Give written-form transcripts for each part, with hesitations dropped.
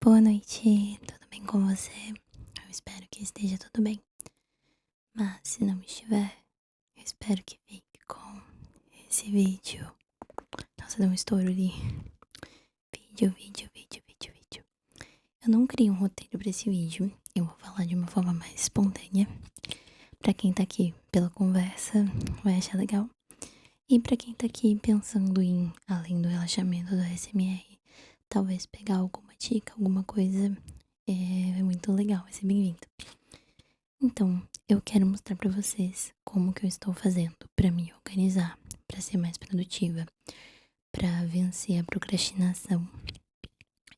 Boa noite, tudo bem com você? Eu espero que esteja tudo bem. Mas se não estiver, eu espero que fique com esse vídeo. Nossa, deu um estouro ali. Vídeo. Eu não criei um roteiro pra esse vídeo. Eu vou falar de uma forma mais espontânea. Pra quem tá aqui pela conversa, vai achar legal. E pra quem tá aqui pensando em, além do relaxamento do ASMR, talvez pegar alguma dica, alguma coisa, é muito legal, vai ser bem-vindo. Então, eu quero mostrar pra vocês como que eu estou fazendo pra me organizar, pra ser mais produtiva, pra vencer a procrastinação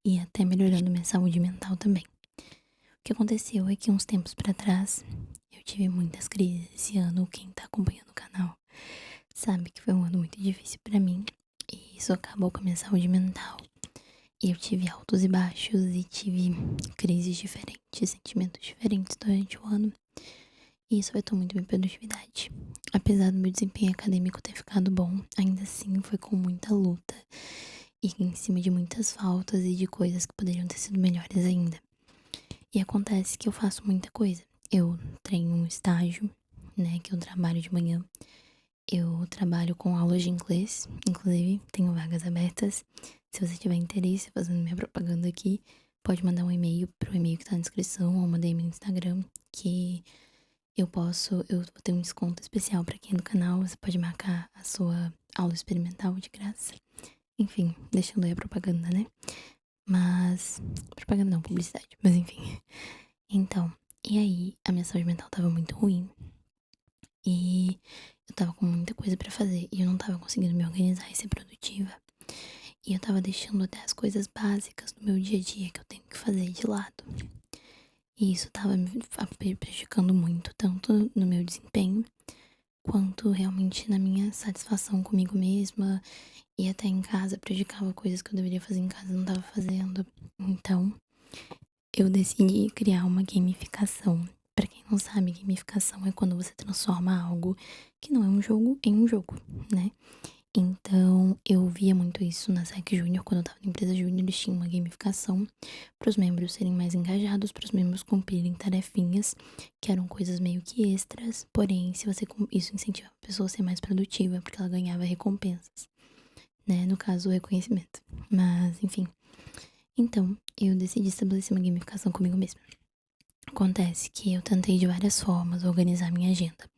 e até melhorando minha saúde mental também. O que aconteceu é que uns tempos pra trás, eu tive muitas crises esse ano. Quem tá acompanhando o canal sabe que foi um ano muito difícil pra mim e isso acabou com a minha saúde mental. E eu tive altos e baixos e tive crises diferentes, sentimentos diferentes durante o ano. E isso afetou muito minha produtividade. Apesar do meu desempenho acadêmico ter ficado bom, ainda assim foi com muita luta e em cima de muitas faltas e de coisas que poderiam ter sido melhores ainda. E acontece que eu faço muita coisa. Eu treino um estágio, né, que eu trabalho de manhã. Eu trabalho com aulas de inglês, inclusive tenho vagas abertas. Se você tiver interesse, fazendo minha propaganda aqui, pode mandar um e-mail pro e-mail que tá na descrição ou uma DM no Instagram, que eu vou ter um desconto especial pra quem é do canal. Você pode marcar a sua aula experimental de graça. Enfim, deixando aí a propaganda, né? Mas, propaganda não, publicidade, mas enfim. Então, e aí, a minha saúde mental tava muito ruim. E eu tava com muita coisa pra fazer e eu não tava conseguindo me organizar e ser produtiva. E eu tava deixando até as coisas básicas do meu dia a dia que eu tenho que fazer de lado. E isso tava me prejudicando muito, tanto no meu desempenho, quanto realmente na minha satisfação comigo mesma. E até em casa prejudicava coisas que eu deveria fazer em casa e não tava fazendo. Então, eu decidi criar uma gamificação. Pra quem não sabe, gamificação é quando você transforma algo que não é um jogo em um jogo, né? Então, eu via muito isso na SEC Júnior. Quando eu tava na empresa Júnior, eles tinham uma gamificação para os membros serem mais engajados, para os membros cumprirem tarefinhas que eram coisas meio que extras. Porém, se você isso incentivava a pessoa a ser mais produtiva, porque ela ganhava recompensas, né? No caso, o reconhecimento. Mas, enfim. Então, eu decidi estabelecer uma gamificação comigo mesma. Acontece que eu tentei de várias formas organizar minha agenda.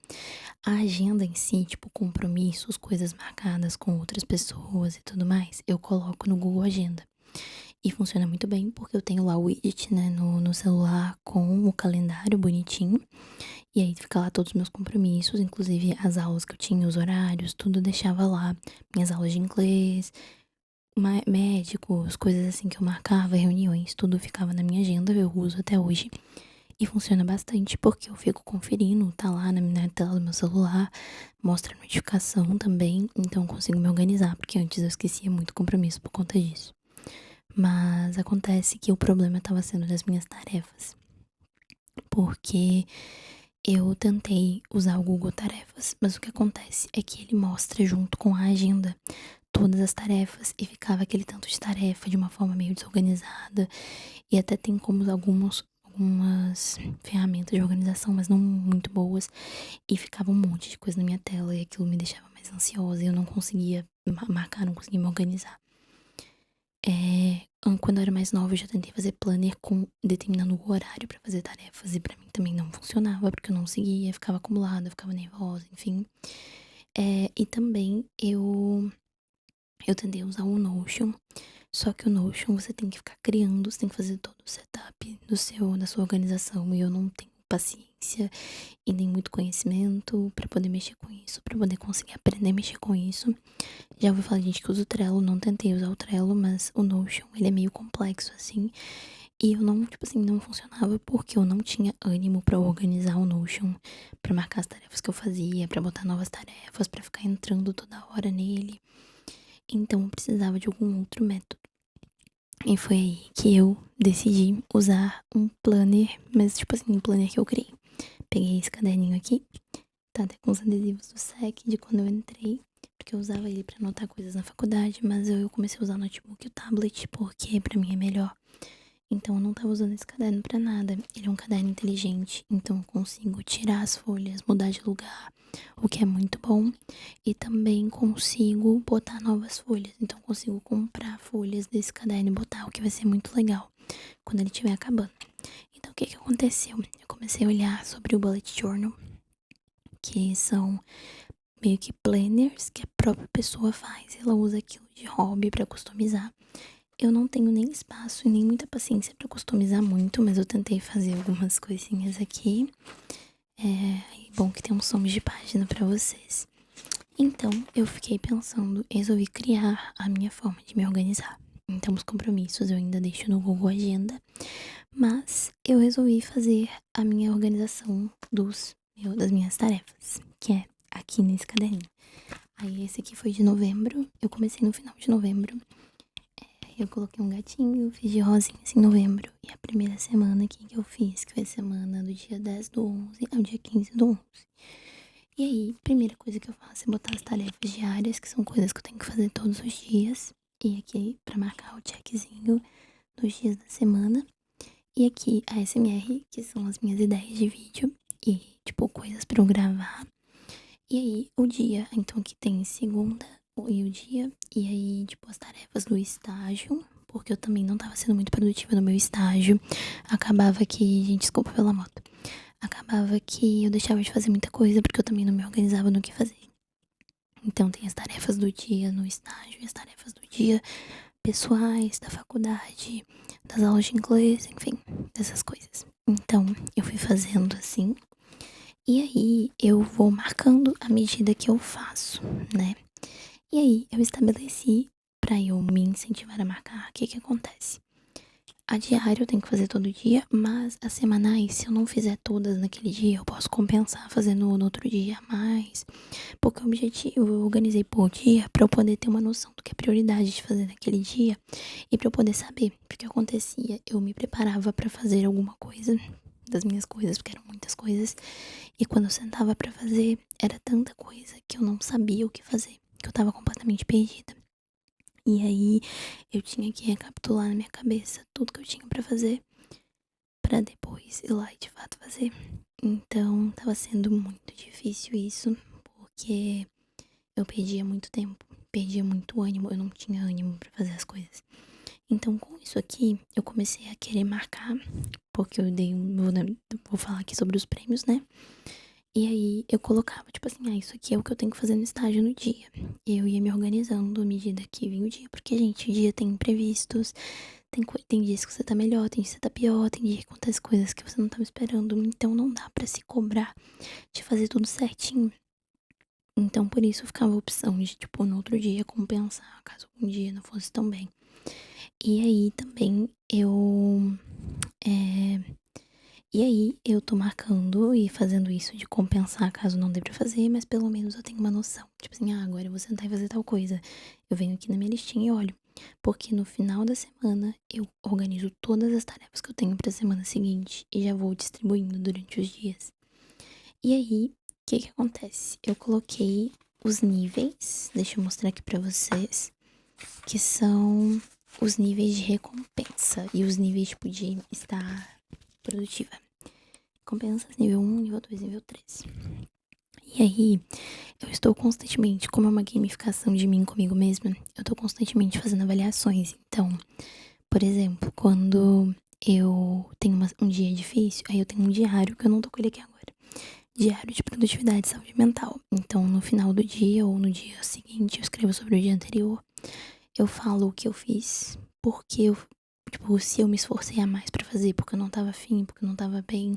A agenda em si, tipo compromissos, coisas marcadas com outras pessoas e tudo mais, eu coloco no Google Agenda. E funciona muito bem porque eu tenho lá o widget, né, no celular com o calendário bonitinho. E aí fica lá todos os meus compromissos, inclusive as aulas que eu tinha, os horários, tudo eu deixava lá. Minhas aulas de inglês, médicos, coisas assim que eu marcava, reuniões, tudo ficava na minha agenda, eu uso até hoje. E funciona bastante porque eu fico conferindo, tá lá na tela do meu celular, mostra a notificação também, então eu consigo me organizar, porque antes eu esquecia muito compromisso por conta disso. Mas acontece que o problema estava sendo das minhas tarefas, porque eu tentei usar o Google Tarefas, mas o que acontece é que ele mostra junto com a agenda todas as tarefas e ficava aquele tanto de tarefa de uma forma meio desorganizada. E até tem como algumas ferramentas de organização, mas não muito boas. E ficava um monte de coisa na minha tela e aquilo me deixava mais ansiosa e eu não conseguia marcar, não conseguia me organizar. Quando eu era mais nova, eu já tentei fazer planner determinando o horário pra fazer tarefas e pra mim também não funcionava, porque eu não seguia, ficava acumulada, ficava nervosa, enfim. E também eu tentei usar o Notion, só que o Notion você tem que ficar criando, você tem que fazer todo o setup da sua organização, e eu não tenho paciência e nem muito conhecimento pra poder mexer com isso, pra poder conseguir aprender a mexer com isso. Já ouvi falar de gente que usa o Trello, não tentei usar o Trello, mas o Notion, ele é meio complexo, assim, e eu não, tipo assim, não funcionava porque eu não tinha ânimo pra organizar o Notion, pra marcar as tarefas que eu fazia, pra botar novas tarefas, pra ficar entrando toda hora nele. Então eu precisava de algum outro método. E foi aí que eu decidi usar um planner, mas tipo assim, um planner que eu criei. Peguei esse caderninho aqui, tá até com os adesivos do SEC de quando eu entrei, porque eu usava ele pra anotar coisas na faculdade, mas eu comecei a usar o notebook e o tablet porque pra mim é melhor. Então eu não tava usando esse caderno pra nada. Ele é um caderno inteligente, então eu consigo tirar as folhas, mudar de lugar, o que é muito bom. E também consigo botar novas folhas. Então eu consigo comprar folhas desse caderno e botar, o que vai ser muito legal quando ele estiver acabando. Então o que que aconteceu? Eu comecei a olhar sobre o Bullet Journal, que são meio que planners que a própria pessoa faz. Ela usa aquilo de hobby pra customizar. Eu não tenho nem espaço e nem muita paciência pra customizar muito, mas eu tentei fazer algumas coisinhas aqui. E bom que tem um som de página pra vocês. Então, eu fiquei pensando, resolvi criar a minha forma de me organizar. Então, os compromissos eu ainda deixo no Google Agenda, mas eu resolvi fazer a minha organização das minhas tarefas, que é aqui nesse caderninho. Aí, esse aqui foi de novembro, eu comecei no final de novembro. Eu coloquei um gatinho, fiz de rosinha assim, em novembro. E a primeira semana aqui que eu fiz, que foi a semana do dia 10 do 11 ao dia 15 do 11. E aí, primeira coisa que eu faço é botar as tarefas diárias, que são coisas que eu tenho que fazer todos os dias. E aqui, pra marcar o checkzinho dos dias da semana. E aqui, a SMR, que são as minhas ideias de vídeo. E, tipo, coisas pra eu gravar. E aí, o dia, então aqui tem segunda e o dia. E aí, tipo, as tarefas do estágio. Porque eu também não tava sendo muito produtiva no meu estágio. Acabava que, gente, desculpa pela moto. Acabava que eu deixava de fazer muita coisa porque eu também não me organizava no que fazer. Então tem as tarefas do dia no estágio e as tarefas do dia pessoais, da faculdade, das aulas de inglês, enfim, dessas coisas. Então eu fui fazendo assim. E aí eu vou marcando à medida que eu faço, né? E aí eu estabeleci pra eu me incentivar a marcar, o que que acontece? A diária eu tenho que fazer todo dia, mas as semanais, se eu não fizer todas naquele dia, eu posso compensar fazendo no outro dia a mais. Porque o objetivo eu organizei por dia pra eu poder ter uma noção do que é prioridade de fazer naquele dia e pra eu poder saber. Porque acontecia, eu me preparava pra fazer alguma coisa das minhas coisas, porque eram muitas coisas, e quando eu sentava pra fazer, era tanta coisa que eu não sabia o que fazer, que eu tava completamente perdida. E aí eu tinha que recapitular na minha cabeça tudo que eu tinha pra fazer, pra depois ir lá e de fato fazer. Então tava sendo muito difícil isso, porque eu perdia muito tempo, perdia muito ânimo, eu não tinha ânimo pra fazer as coisas. Então com isso aqui, eu comecei a querer marcar, porque eu dei vou falar aqui sobre os prêmios, né? E aí eu colocava, tipo assim, isso aqui é o que eu tenho que fazer no estágio no dia. E eu ia me organizando à medida que vinha o dia, porque, gente, o dia tem imprevistos, tem dias que você tá melhor, tem dias que você tá pior, tem dias que acontece coisas que você não tava esperando, então não dá pra se cobrar de fazer tudo certinho. Então, por isso ficava a opção de, tipo, no outro dia compensar, caso um dia não fosse tão bem. E aí também é, eu tô marcando e fazendo isso de compensar caso não dê pra fazer, mas pelo menos eu tenho uma noção. Tipo assim, agora eu vou sentar e fazer tal coisa. Eu venho aqui na minha listinha e olho. Porque no final da semana eu organizo todas as tarefas que eu tenho pra semana seguinte e já vou distribuindo durante os dias. E aí, o que que acontece? Eu coloquei os níveis, deixa eu mostrar aqui pra vocês, que são os níveis de recompensa e os níveis, tipo, de estar produtiva. Recompensas nível 1, nível 2, nível 3. E aí, eu estou constantemente, como é uma gamificação de mim comigo mesma, eu tô constantemente fazendo avaliações. Então, por exemplo, quando eu tenho um dia difícil, aí eu tenho um diário, que eu não tô com ele aqui agora. Diário de produtividade e saúde mental. Então, no final do dia ou no dia seguinte, eu escrevo sobre o dia anterior. Eu falo o que eu fiz, porque eu, tipo, se eu me esforcei a mais pra fazer, porque eu não tava afim, porque eu não tava bem.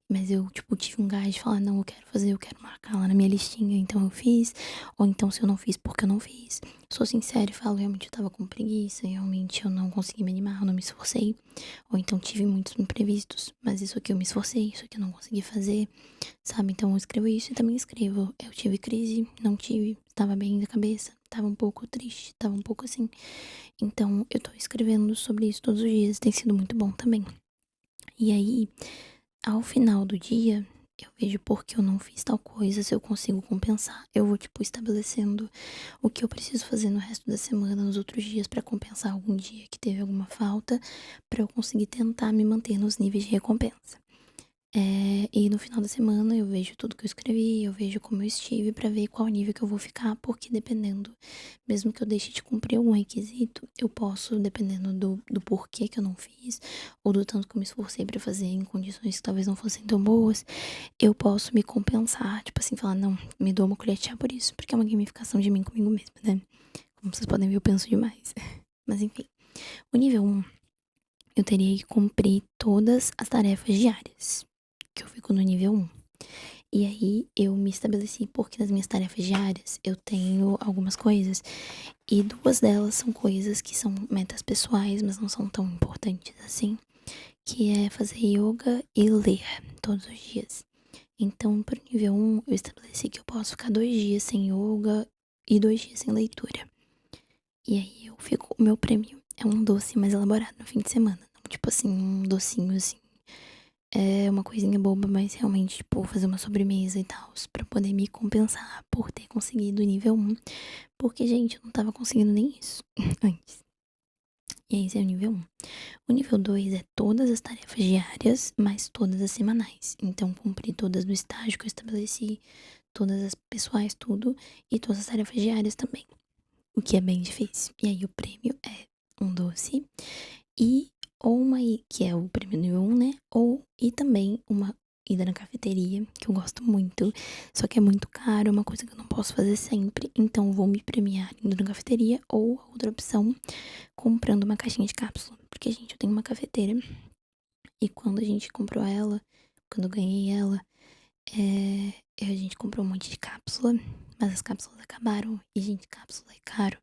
Mas eu, tipo, tive um gás de falar, não, eu quero fazer, eu quero marcar lá na minha listinha, então eu fiz. Ou então, se eu não fiz, porque eu não fiz. Sou sincera e falo, realmente eu tava com preguiça, realmente eu não consegui me animar, eu não me esforcei. Ou então tive muitos imprevistos, mas isso aqui eu me esforcei, isso aqui eu não consegui fazer, sabe? Então eu escrevo isso e também escrevo. Eu tive crise, não tive, tava bem da cabeça, tava um pouco triste, tava um pouco assim. Então eu tô escrevendo sobre isso todos os dias, tem sido muito bom também. E aí, ao final do dia, eu vejo por que eu não fiz tal coisa, se eu consigo compensar. Eu vou, tipo, estabelecendo o que eu preciso fazer no resto da semana, nos outros dias, pra compensar algum dia que teve alguma falta, pra eu conseguir tentar me manter nos níveis de recompensa. E no final da semana eu vejo tudo que eu escrevi, eu vejo como eu estive pra ver qual nível que eu vou ficar, porque dependendo, mesmo que eu deixe de cumprir algum requisito, eu posso, dependendo do porquê que eu não fiz, ou do tanto que eu me esforcei pra fazer em condições que talvez não fossem tão boas, eu posso me compensar, tipo assim, falar, não, me dou uma colher de chá por isso, porque é uma gamificação de mim comigo mesma, né? Como vocês podem ver, eu penso demais. Mas enfim, o nível 1, eu teria que cumprir todas as tarefas diárias, que eu fico no nível 1. E aí eu me estabeleci porque nas minhas tarefas diárias eu tenho algumas coisas e duas delas são coisas que são metas pessoais, mas não são tão importantes assim, que é fazer yoga e ler todos os dias. Então, pro nível 1, eu estabeleci que eu posso ficar 2 dias sem yoga e 2 dias sem leitura. E aí eu fico, o meu prêmio é um doce mais elaborado no fim de semana, não tipo assim, um docinho assim. É uma coisinha boba, mas realmente, tipo, fazer uma sobremesa e tal, pra poder me compensar por ter conseguido o nível 1. Porque, gente, eu não tava conseguindo nem isso antes. E aí, esse é o nível 1. O nível 2 é todas as tarefas diárias, mais todas as semanais. Então, cumprir todas do estágio que eu estabeleci, todas as pessoais, tudo, e todas as tarefas diárias também. O que é bem difícil. E aí, o prêmio é um doce e ou que é o prêmio nível 1, né? E também uma ida na cafeteria, que eu gosto muito, só que é muito caro, é uma coisa que eu não posso fazer sempre, então vou me premiar indo na cafeteria ou a outra opção, comprando uma caixinha de cápsula, porque, gente, eu tenho uma cafeteira e quando a gente comprou ela, quando eu ganhei ela, a gente comprou um monte de cápsula, mas as cápsulas acabaram e, gente, cápsula é caro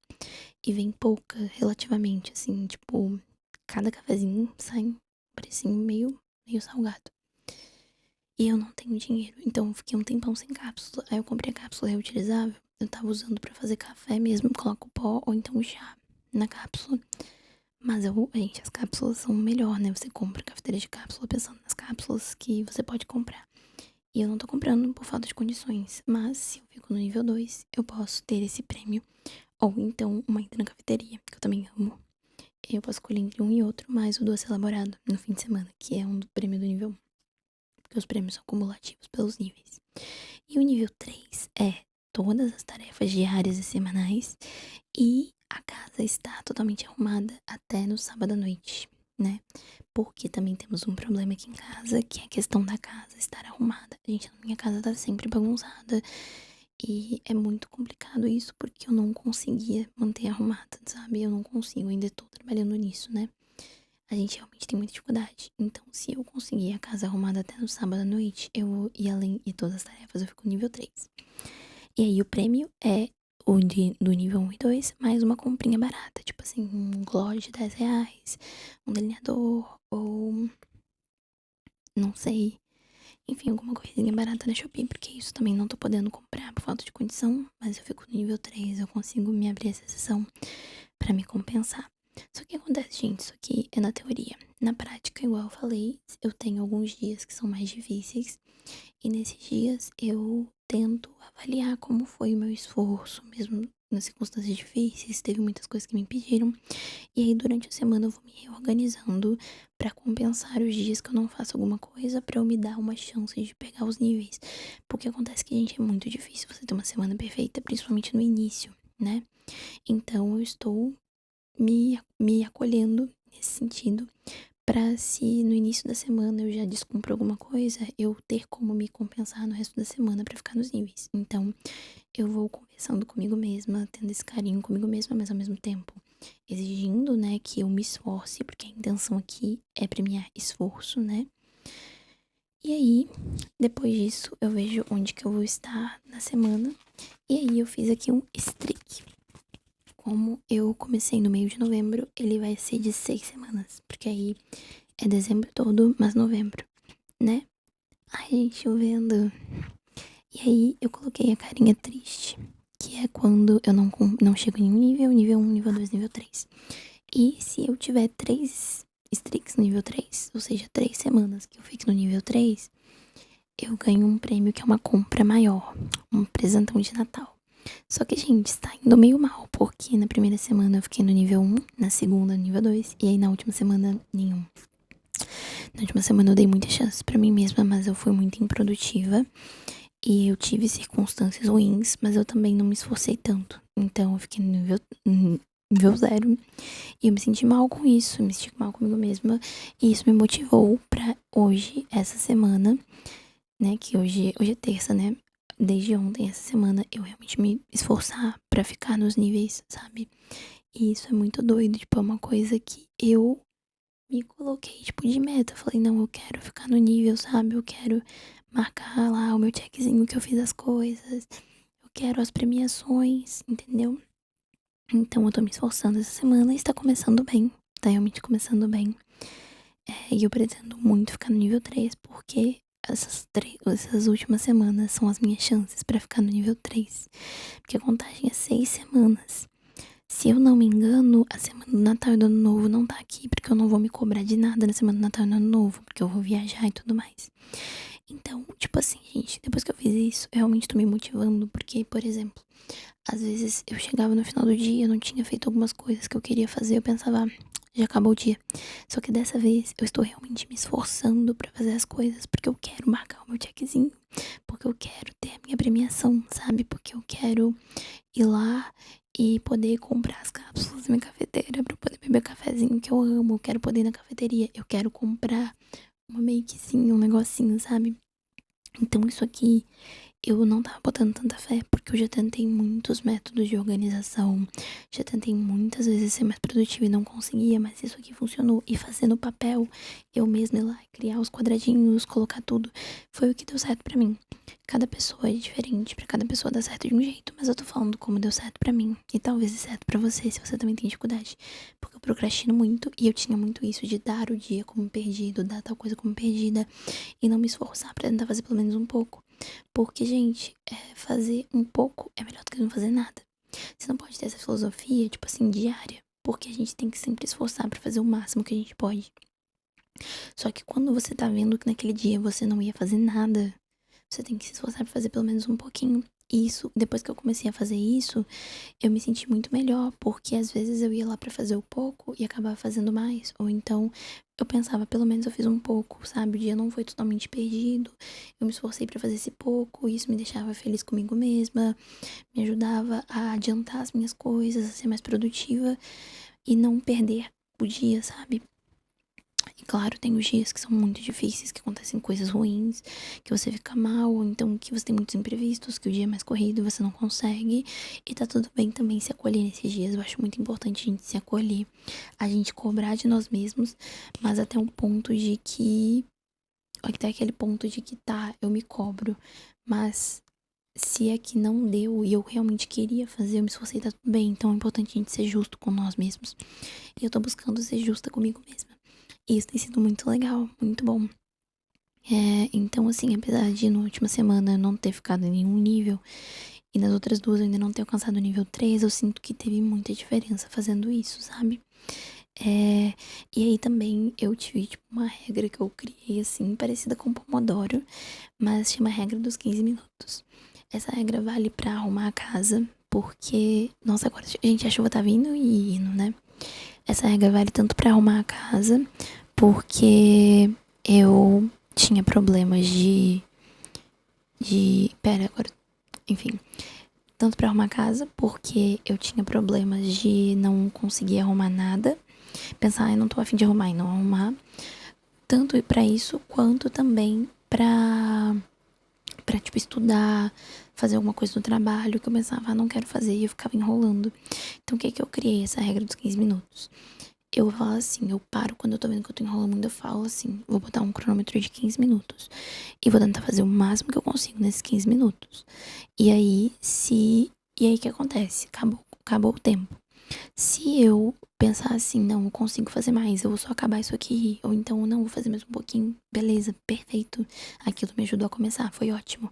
e vem pouca relativamente, assim, tipo, cada cafezinho sai um precinho meio salgado. E eu não tenho dinheiro, então eu fiquei um tempão sem cápsula. Aí eu comprei a cápsula reutilizável. Eu tava usando pra fazer café mesmo, coloco pó ou então chá na cápsula. Mas gente, as cápsulas são melhor, né? Você compra cafeteira de cápsula pensando nas cápsulas que você pode comprar. E eu não tô comprando por falta de condições. Mas se eu fico no nível 2, eu posso ter esse prêmio. Ou então uma ida na cafeteria, que eu também amo. Eu posso escolher entre um e outro, mais o doce elaborado no fim de semana, que é um do prêmio do nível 1. Porque os prêmios são cumulativos pelos níveis. E o nível 3 é todas as tarefas diárias e semanais. E a casa está totalmente arrumada até no sábado à noite, né? Porque também temos um problema aqui em casa, que é a questão da casa estar arrumada. Gente, a minha casa tá sempre bagunçada. E é muito complicado isso, porque eu não conseguia manter arrumada, sabe? Eu não consigo, ainda tô trabalhando nisso, né? A gente realmente tem muita dificuldade. Então, se eu conseguir a casa arrumada até no sábado à noite, e além de todas as tarefas, eu fico no nível 3. E aí, o prêmio é do nível 1 e 2, mais uma comprinha barata. Tipo assim, um gloss de R$ 10, um delineador, ou não sei. Enfim, alguma coisinha barata na Shopee, porque isso também não tô podendo comprar por falta de condição. Mas eu fico no nível 3, eu consigo me abrir essa sessão pra me compensar. Só que acontece, gente, isso aqui é na teoria. Na prática, igual eu falei, eu tenho alguns dias que são mais difíceis. E nesses dias eu tento avaliar como foi o meu esforço, mesmo nas circunstâncias difíceis. Teve muitas coisas que me impediram. E aí, durante a semana, eu vou me reorganizando pra compensar os dias que eu não faço alguma coisa, pra eu me dar uma chance de pegar os níveis. Porque acontece que, gente, é muito difícil você ter uma semana perfeita, principalmente no início, né? Então, eu estou me acolhendo nesse sentido, pra se no início da semana eu já descumpro alguma coisa, eu ter como me compensar no resto da semana pra ficar nos níveis. Então, eu vou conversando comigo mesma, tendo esse carinho comigo mesma, mas ao mesmo tempo exigindo, né, que eu me esforce, porque a intenção aqui é premiar esforço, né? E aí, depois disso, eu vejo onde que eu vou estar na semana. E aí, eu fiz aqui um streak. Como eu comecei no meio de novembro, ele vai ser de 6 semanas. Porque aí é dezembro todo, mas novembro, né? Ai, gente, chovendo. E aí eu coloquei a carinha triste, que é quando eu não chego em um nível 1, nível 2, nível 3. E se eu tiver 3 streaks no nível 3, ou seja, 3 semanas que eu fique no nível 3, eu ganho um prêmio que é uma compra maior, um presentão de Natal. Só que, gente, está indo meio mal, porque na primeira semana eu fiquei no nível 1, na segunda no nível 2, e aí na última semana nenhum. Na última semana eu dei muitas chances pra mim mesma, mas eu fui muito improdutiva. E eu tive circunstâncias ruins, mas eu também não me esforcei tanto. Então eu fiquei no nível 0. E eu me senti mal com isso, me senti mal comigo mesma. E isso me motivou pra hoje, essa semana, né? Que hoje é terça, né? Desde ontem, essa semana, eu realmente me esforçar pra ficar nos níveis, sabe? E isso é muito doido, tipo, é uma coisa que eu me coloquei, tipo, de meta. Falei, não, eu quero ficar no nível, sabe? Eu quero marcar lá o meu checkzinho que eu fiz as coisas. Eu quero as premiações, entendeu? Então eu tô me esforçando essa semana e está começando bem. Tá realmente começando bem. E eu pretendo muito ficar no nível 3 porque essas últimas semanas são as minhas chances pra ficar no nível 3. Porque a contagem é 6 semanas. Se eu não me engano, a semana do Natal e do Ano Novo não tá aqui, porque eu não vou me cobrar de nada na semana do Natal e do Ano Novo, porque eu vou viajar e tudo mais. Então, tipo assim, gente, depois que eu fiz isso, eu realmente tô me motivando, porque, por exemplo, às vezes eu chegava no final do dia, eu não tinha feito algumas coisas que eu queria fazer, eu pensava, já acabou o dia. Só que dessa vez eu estou realmente me esforçando pra fazer as coisas, porque eu quero marcar o meu checkzinho, porque eu quero ter a minha premiação, sabe? Porque eu quero ir lá e poder comprar as cápsulas da minha cafeteira pra poder beber cafezinho que eu amo. Eu quero poder ir na cafeteria. Eu quero comprar uma makezinha, um negocinho, sabe? Então isso aqui eu não tava botando tanta fé, porque eu já tentei muitos métodos de organização, já tentei muitas vezes ser mais produtiva e não conseguia, mas isso aqui funcionou. E fazer no papel, eu mesma ir lá, criar os quadradinhos, colocar tudo, foi o que deu certo pra mim. Cada pessoa é diferente, pra cada pessoa dá certo de um jeito, mas eu tô falando como deu certo pra mim. E talvez dê certo pra você, se você também tem dificuldade. Porque eu procrastino muito e eu tinha muito isso de dar o dia como perdido, dar tal coisa como perdida e não me esforçar pra tentar fazer pelo menos um pouco. Porque, gente, fazer um pouco é melhor do que não fazer nada. Você não pode ter essa filosofia, tipo assim, diária. Porque a gente tem que sempre esforçar pra fazer o máximo que a gente pode. Só que quando você tá vendo que naquele dia você não ia fazer nada, você tem que se esforçar pra fazer pelo menos um pouquinho. E isso, depois que eu comecei a fazer isso, eu me senti muito melhor, porque às vezes eu ia lá pra fazer o pouco e acabava fazendo mais. Ou então eu pensava, pelo menos eu fiz um pouco, sabe? O dia não foi totalmente perdido. Eu me esforcei pra fazer esse pouco, e isso me deixava feliz comigo mesma, me ajudava a adiantar as minhas coisas, a ser mais produtiva e não perder o dia, sabe? E claro, tem os dias que são muito difíceis, que acontecem coisas ruins, que você fica mal, ou então que você tem muitos imprevistos, que o dia é mais corrido e você não consegue. E tá tudo bem também se acolher nesses dias. Eu acho muito importante a gente se acolher, a gente cobrar de nós mesmos, mas até um ponto de que. Até aquele ponto de que tá, eu me cobro. Mas se é que não deu e eu realmente queria fazer, eu me esforcei, tá tudo bem. Então é importante a gente ser justo com nós mesmos. E eu tô buscando ser justa comigo mesma. E isso tem sido muito legal, muito bom. Então, assim, apesar de na última semana eu não ter ficado em nenhum nível, e nas outras duas eu ainda não ter alcançado o nível 3, eu sinto que teve muita diferença fazendo isso, sabe? E aí também eu tive, tipo, uma regra que eu criei, assim, parecida com o Pomodoro, mas chama regra dos 15 minutos. Essa regra vale pra arrumar a casa, porque, nossa, agora, gente, a chuva tá vindo e indo, né? Essa regra vale tanto pra arrumar a casa, porque eu tinha problemas pera, agora, enfim. Tanto pra arrumar a casa, porque eu tinha problemas de não conseguir arrumar nada. Pensar, eu não tô afim de arrumar e não arrumar. Tanto pra isso, quanto também pra, tipo, estudar, fazer alguma coisa no trabalho, que eu pensava, não quero fazer, e eu ficava enrolando. Então, o que que eu criei? Essa regra dos 15 minutos. Eu falo assim, eu paro quando eu tô vendo que eu tô enrolando muito, eu falo assim, vou botar um cronômetro de 15 minutos. E vou tentar fazer o máximo que eu consigo nesses 15 minutos. E aí, E aí, o que acontece? Acabou o tempo. Se eu pensar assim, não, eu consigo fazer mais, eu vou só acabar isso aqui, ou então, não, vou fazer mais um pouquinho, beleza, perfeito. Aquilo me ajudou a começar, foi ótimo.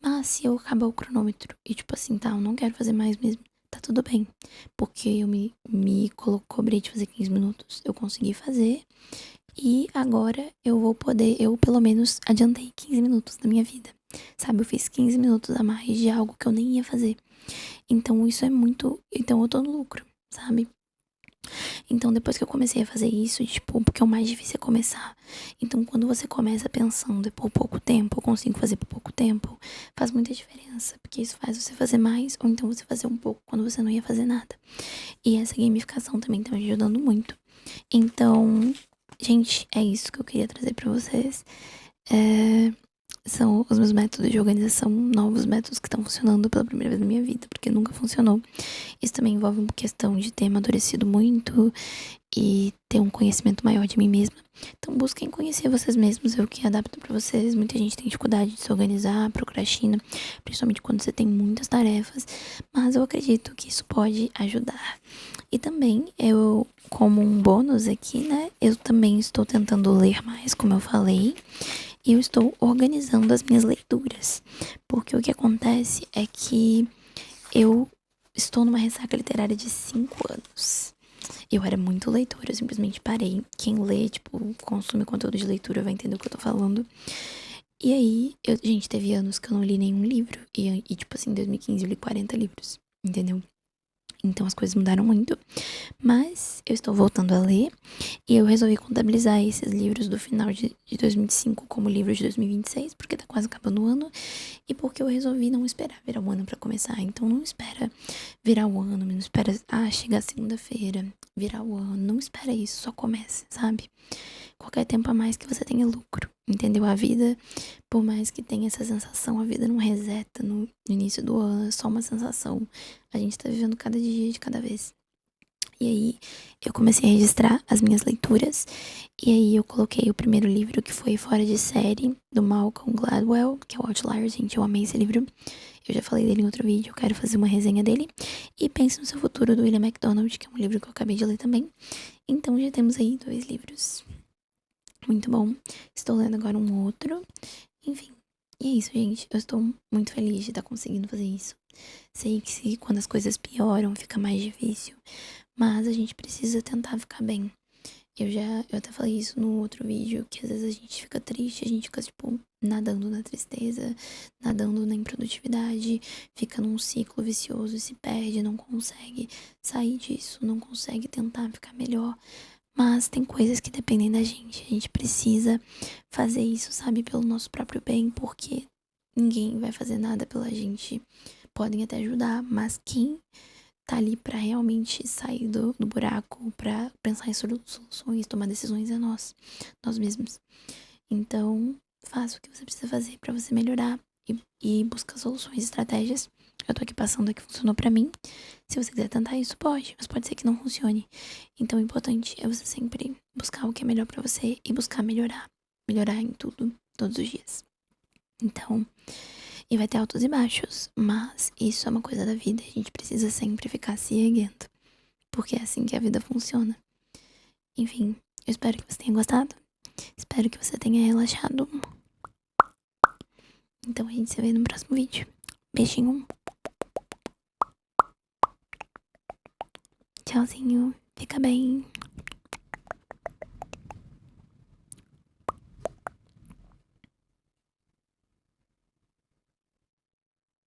Mas se eu acabar o cronômetro e, tipo assim, tá, eu não quero fazer mais mesmo, tá tudo bem. Porque eu me cobrei de fazer 15 minutos, eu consegui fazer. E agora eu vou poder, eu pelo menos adiantei 15 minutos da minha vida. Sabe, eu fiz 15 minutos a mais de algo que eu nem ia fazer. Então isso é muito, então eu tô no lucro, sabe? Então, depois que eu comecei a fazer isso, tipo, porque o mais difícil é começar. Então, quando você começa pensando, por pouco tempo, eu consigo fazer por pouco tempo, faz muita diferença. Porque isso faz você fazer mais, ou então você fazer um pouco quando você não ia fazer nada. E essa gamificação também tá me ajudando muito. Então, gente, é isso que eu queria trazer pra vocês. São os meus métodos de organização, novos métodos que estão funcionando pela primeira vez na minha vida, porque nunca funcionou. Isso também envolve uma questão de ter amadurecido muito e ter um conhecimento maior de mim mesma. Então busquem conhecer vocês mesmos, ver o que adapta pra vocês. Muita gente tem dificuldade de se organizar, procrastina, principalmente quando você tem muitas tarefas, mas eu acredito que isso pode ajudar. E também eu, como um bônus aqui, né, eu também estou tentando ler mais, como eu falei, e eu estou organizando as minhas leituras, porque o que acontece é que eu estou numa ressaca literária de 5 anos. Eu era muito leitora, eu simplesmente parei. Quem lê, tipo, consome conteúdo de leitura vai entender o que eu tô falando. E aí, gente, teve anos que eu não li nenhum livro. Tipo assim, em 2015 eu li 40 livros, entendeu? Então as coisas mudaram muito. Mas eu estou voltando a ler. E eu resolvi contabilizar esses livros do final de 2005 como livros de 2026, porque tá quase acabando o ano. E porque eu resolvi não esperar virar o ano pra começar. Então não espera virar o ano, não espera, chegar segunda-feira, virar o ano. Não espera isso, só comece, sabe? Qualquer tempo a mais que você tenha lucro, entendeu? A vida, por mais que tenha essa sensação, a vida não reseta no início do ano, é só uma sensação. A gente tá vivendo cada dia de cada vez. E aí eu comecei a registrar as minhas leituras. E aí eu coloquei o primeiro livro, que foi Fora de Série, do Malcolm Gladwell, que é o Outlier, gente. Eu amei esse livro. Eu já falei dele em outro vídeo, eu quero fazer uma resenha dele. E Pense no Seu Futuro, do William MacDonald, que é um livro que eu acabei de ler também. Então já temos aí 2 livros. Muito bom. Estou lendo agora um outro. Enfim. E é isso, gente. Eu estou muito feliz de estar conseguindo fazer isso. Sei que quando as coisas pioram, fica mais difícil. Mas a gente precisa tentar ficar bem. Eu até falei isso no outro vídeo, que às vezes a gente fica triste, a gente fica, tipo, nadando na tristeza, nadando na improdutividade, fica num ciclo vicioso e se perde, não consegue sair disso, não consegue tentar ficar melhor. Mas tem coisas que dependem da gente, a gente precisa fazer isso, sabe, pelo nosso próprio bem, porque ninguém vai fazer nada pela gente. Podem até ajudar, mas quem tá ali pra realmente sair do buraco, pra pensar em soluções, tomar decisões é nós mesmos. Então, faça o que você precisa fazer pra você melhorar e buscar soluções, estratégias. Eu tô aqui passando o que funcionou pra mim. Se você quiser tentar isso, pode, mas pode ser que não funcione. Então, o importante é você sempre buscar o que é melhor pra você e buscar melhorar. Melhorar em tudo, todos os dias. Então, e vai ter altos e baixos, mas isso é uma coisa da vida. A gente precisa sempre ficar se erguendo, porque é assim que a vida funciona. Enfim, eu espero que você tenha gostado. Espero que você tenha relaxado. Então a gente se vê no próximo vídeo. Beijinho. Tchauzinho. Fica bem.